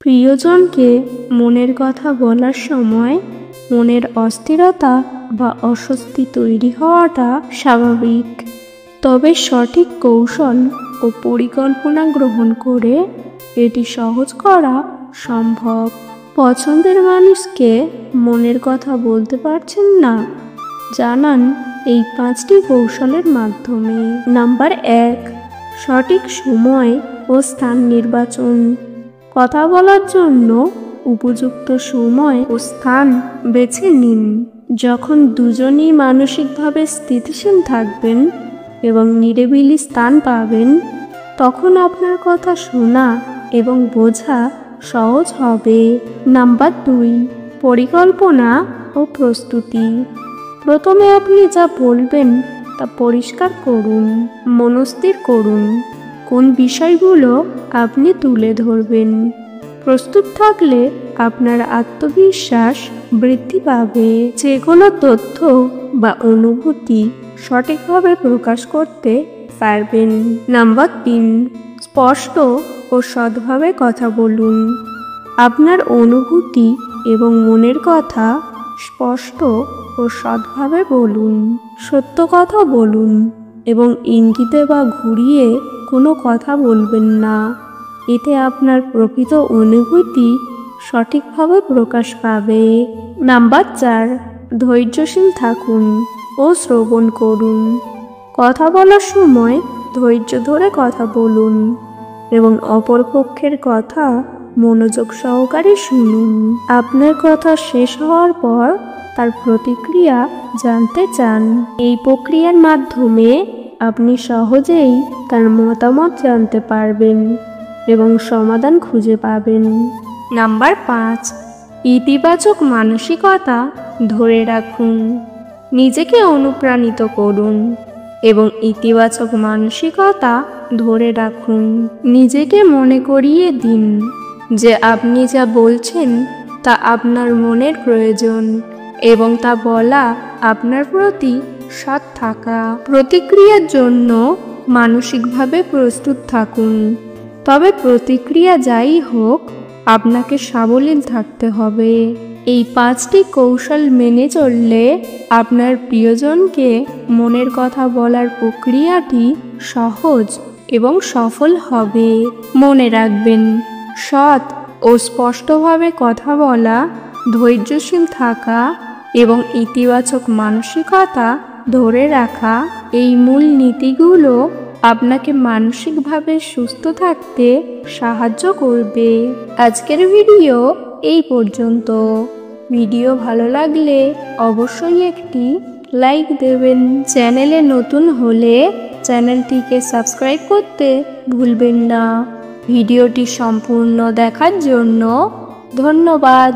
প্রিয়জনকে মনের কথা বলার সময় মনের অস্থিরতা বা অস্বস্তি তৈরি হওয়াটা স্বাভাবিক, তবে সঠিক কৌশল ও পরিকল্পনা গ্রহণ করে এটি সহজ করা সম্ভব। পছন্দের মানুষকে মনের কথা বলতে পারছেন না, জানান এই 5টি কৌশলের মাধ্যমে। নাম্বার 1, সঠিক সময় ও স্থান নির্বাচন। কথা বলার জন্য উপযুক্ত সময় ও স্থান বেছে নিন, যখন দুজনই মানসিকভাবে স্থিতিশীল থাকবেন এবং নিরিবিলি স্থান পাবেন। তখন আপনার কথা শোনা এবং বোঝা সহজ হবে। নাম্বার 2, পরিকল্পনা ও প্রস্তুতি। প্রথমে আপনি যা বলবেন তা পরিষ্কার করুন, মনস্থির করুন কোন বিষয়গুলো আপনি তুলে ধরবেন। প্রস্তুত থাকলে আপনার আত্মবিশ্বাস বৃদ্ধি পাবে, যে কোনো তথ্য বা অনুভূতি সঠিকভাবে প্রকাশ করতে পারবেন। নাম্বার 3, স্পষ্ট ও সৎভাবে কথা বলুন। আপনার অনুভূতি এবং মনের কথা স্পষ্ট ও সৎভাবে বলুন। সত্য কথা বলুন এবং ইঙ্গিতে বা ঘুরিয়ে কোনো কথা বলবেন না। এতে আপনার প্রকৃত অনুভূতি সঠিকভাবে প্রকাশ পাবে। নাম্বার 4, ধৈর্যশীল থাকুন ও শ্রবণ করুন। কথা বলার সময় ধৈর্য ধরে কথা বলুন এবং অপরপক্ষের কথা মনোযোগ সহকারে শুনুন। আপনার কথা শেষ হওয়ার পর তার প্রতিক্রিয়া জানতে চান। এই প্রক্রিয়ার মাধ্যমে আপনি সহজেই তার মতামত জানতে পারবেন এবং সমাধান খুঁজে পাবেন। নাম্বার 5, ইতিবাচক মানসিকতা ধরে রাখুন। নিজেকে অনুপ্রাণিত করুন এবং ইতিবাচক মানসিকতা ধরে রাখুন। নিজেকে মনে করিয়ে দিন যে আপনি যা বলছেন তা আপনার মনের প্রয়োজন এবং তা বলা আপনার প্রতি সৎ থাকা। প্রতিক্রিয়ার জন্য মানসিকভাবে প্রস্তুত থাকুন, তবে প্রতিক্রিয়া যাই হোক আপনাকে সাবলীল থাকতে হবে। এই 5টি কৌশল মেনে চললে আপনার প্রিয়জনকে মনের কথা বলার প্রক্রিয়াটি সহজ এবং সফল হবে। মনে রাখবেন, সৎ ও স্পষ্টভাবে কথা বলা, ধৈর্যশীল থাকা এবং ইতিবাচক মানসিকতা ধরে রাখা এই মূল নীতিগুলো আপনাকে মানসিকভাবে সুস্থ থাকতে সাহায্য করবে। আজকের ভিডিও এই পর্যন্ত। ভিডিও ভালো লাগলে অবশ্যই একটি লাইক দেবেন। চ্যানেলে নতুন হলে চ্যানেলটিকে সাবস্ক্রাইব করতে ভুলবেন না। ভিডিওটি সম্পূর্ণ দেখার জন্য ধন্যবাদ।